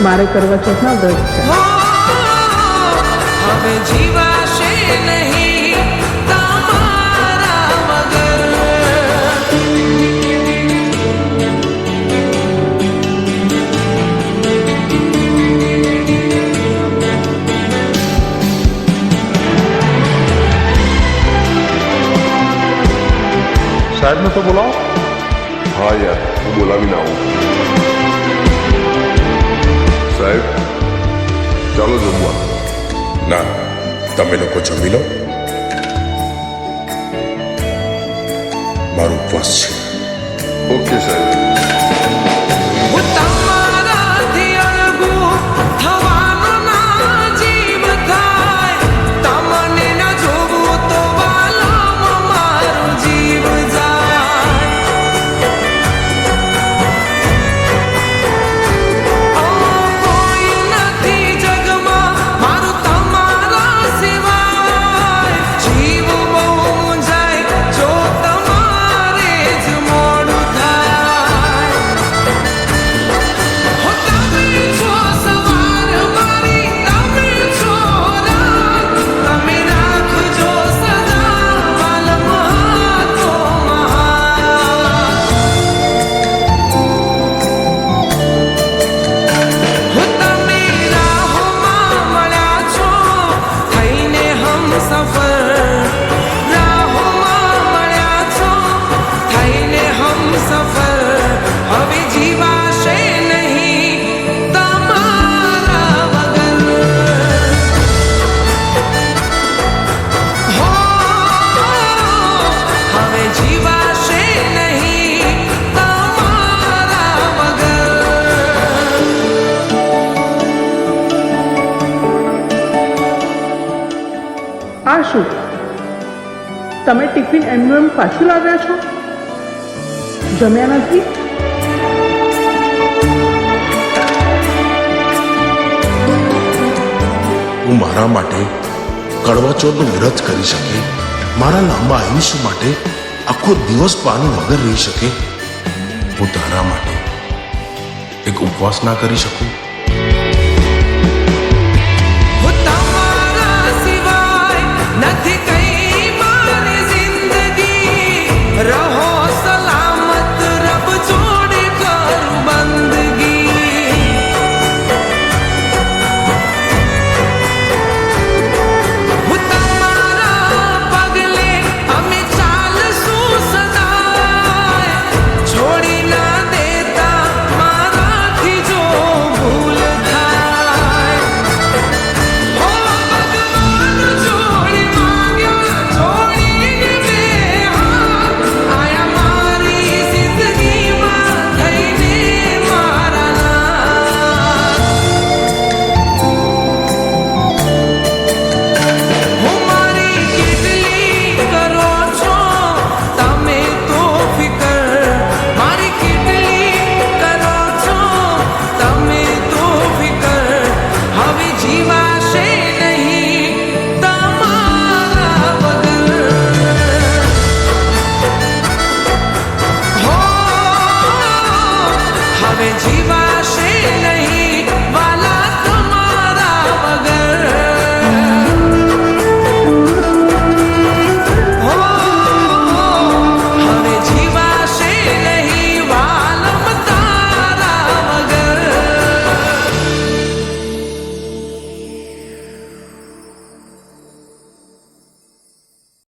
મારે કરવા ચોથના વ્રત છે. હવે જીવાશે નહીં તમારા વગર. સાહેબને તો બોલાવો. હા યાર, હું બોલાવીને આવું. સાહેબ, ચાલો જમવા. ના, તમે લોકો જમી લો. મારો ઉપવાસ છે. ઓકે સાહેબ. હું તમારાથી અળગું થવાનું ના જીવ થાય. તમને ન જોવું તો વાલામાં મારું જીવ જાય. કોઈ નથી જગમાં મારું તમારા સિવાય. જીવ બહુ જાય જો તમારે જ મોડું થાય. હો તમે છો સવાર મારી, તમે છો રાત. તમે રાખજો સદા વાલમાં તો મહાન. હો તમે રાહોમાં મળ્યા છો થઈને હમસફર. રાહોમાં મળ્યા છો થઈને હમસફર. હવે જીવાશે નહીં તમારા વગર. હો હવે જીવાશે નહીં તમારા વગર. આ શું? તમે ટિફિન એમ પાછું લાવ્યા છો? જમ્યા નથી? હું મારા માટે કડવા ચોથનું વ્રત કરી શકે, મારા લાંબા આયુષ્ય માટે આખો દિવસ પાણી વગર રહી શકે, હું તારા માટે એક ઉપવાસ ના કરી શકું?